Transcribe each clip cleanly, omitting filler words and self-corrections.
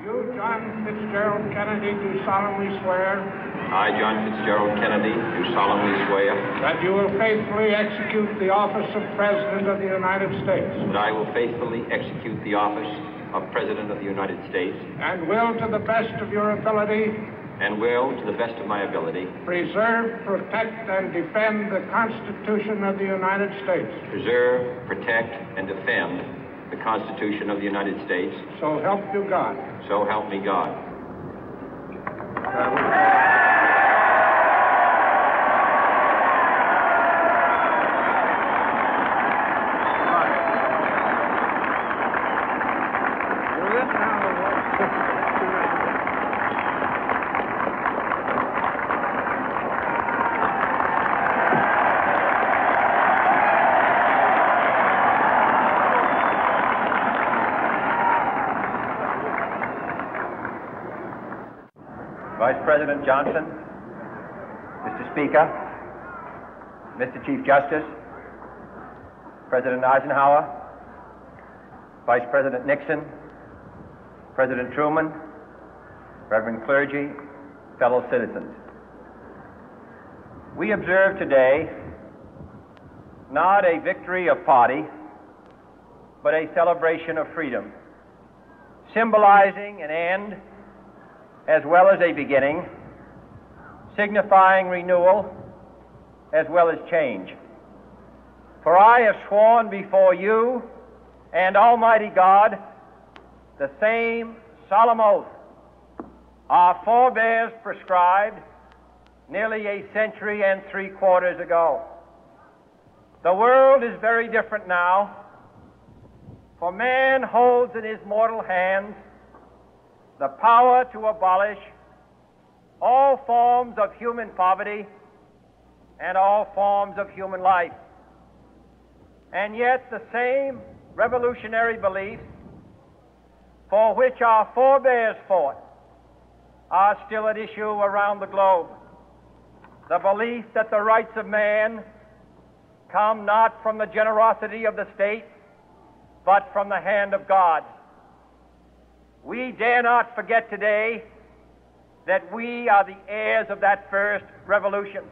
You, John Fitzgerald Kennedy, do solemnly swear. I, John Fitzgerald Kennedy, do solemnly swear. That you will faithfully execute the office of President of the United States. That I will faithfully execute the office of President of the United States. And will, to the best of your ability. And will, to the best of my ability. Preserve, protect, and defend the Constitution of the United States. Preserve, protect, and defend the Constitution of the United States. So help you God. So help me God. Vice President Johnson, Mr. Speaker, Mr. Chief Justice, President Eisenhower, Vice President Nixon, President Truman, Reverend clergy, fellow citizens. We observe today not a victory of party, but a celebration of freedom, symbolizing an end as well as a beginning, signifying renewal as well as change. For I have sworn before you and Almighty God the same solemn oath our forebears prescribed nearly a century and 3/4 ago. The world is very different now, for man holds in his mortal hands the power to abolish all forms of human poverty and all forms of human life. And yet the same revolutionary beliefs for which our forebears fought are still at issue around the globe. The belief that the rights of man come not from the generosity of the state, but from the hand of God. We dare not forget today that we are the heirs of that first revolution.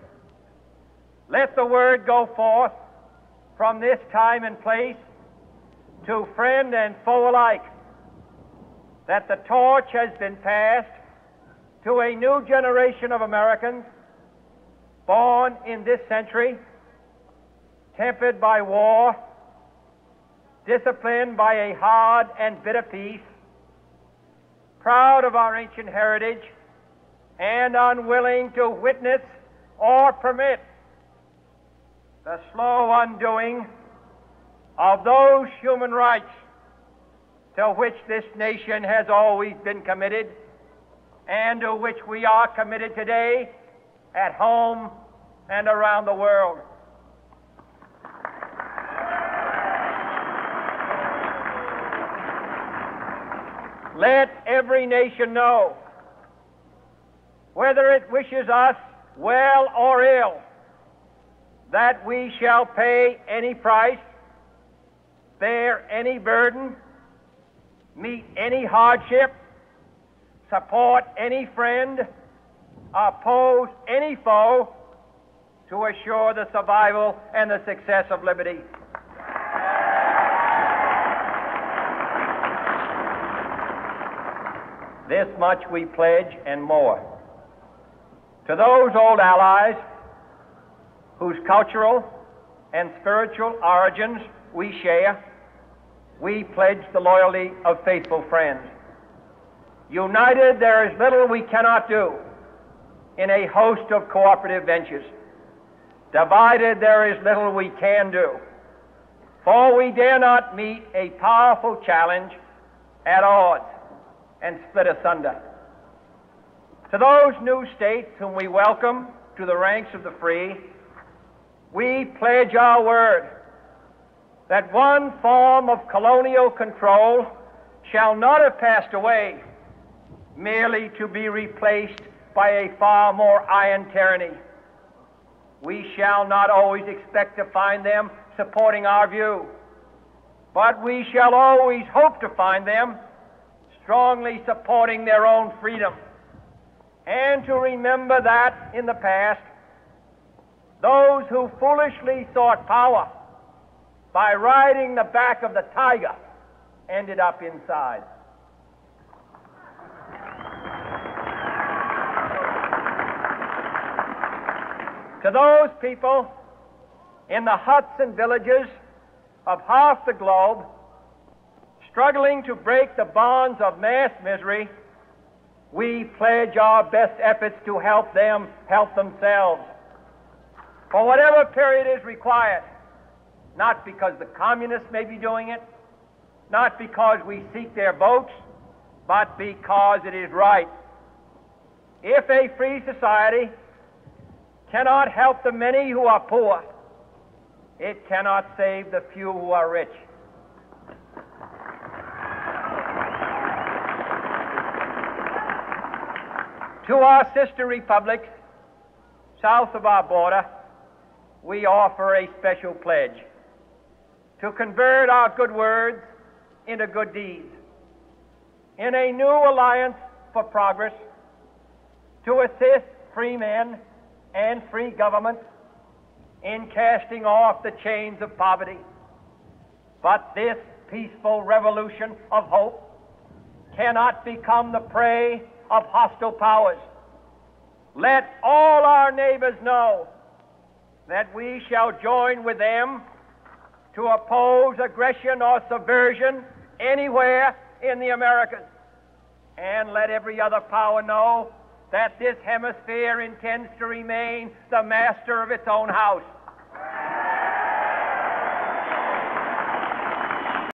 Let the word go forth from this time and place to friend and foe alike that the torch has been passed to a new generation of Americans born in this century, tempered by war, disciplined by a hard and bitter peace, proud of our ancient heritage, and unwilling to witness or permit the slow undoing of those human rights to which this nation has always been committed and to which we are committed today at home and around the world. Let every nation know, whether it wishes us well or ill, that we shall pay any price, bear any burden, meet any hardship, support any friend, oppose any foe to assure the survival and the success of liberty. This much we pledge and more. To those old allies whose cultural and spiritual origins we share, we pledge the loyalty of faithful friends. United, there is little we cannot do in a host of cooperative ventures. Divided, there is little we can do, for we dare not meet a powerful challenge at odds and split asunder. To those new states whom we welcome to the ranks of the free, we pledge our word that one form of colonial control shall not have passed away merely to be replaced by a far more iron tyranny. We shall not always expect to find them supporting our view, but we shall always hope to find them strongly supporting their own freedom, and to remember that in the past, those who foolishly sought power by riding the back of the tiger ended up inside. To those people in the huts and villages of half the globe struggling to break the bonds of mass misery, we pledge our best efforts to help them help themselves for whatever period is required, not because the communists may be doing it, not because we seek their votes, but because it is right. If a free society cannot help the many who are poor, it cannot save the few who are rich. To our sister republics south of our border, we offer a special pledge to convert our good words into good deeds, in a new alliance for progress, to assist free men and free governments in casting off the chains of poverty. But this peaceful revolution of hope cannot become the prey of hostile powers. Let all our neighbors know that we shall join with them to oppose aggression or subversion anywhere in the Americas. And let every other power know that this hemisphere intends to remain the master of its own house.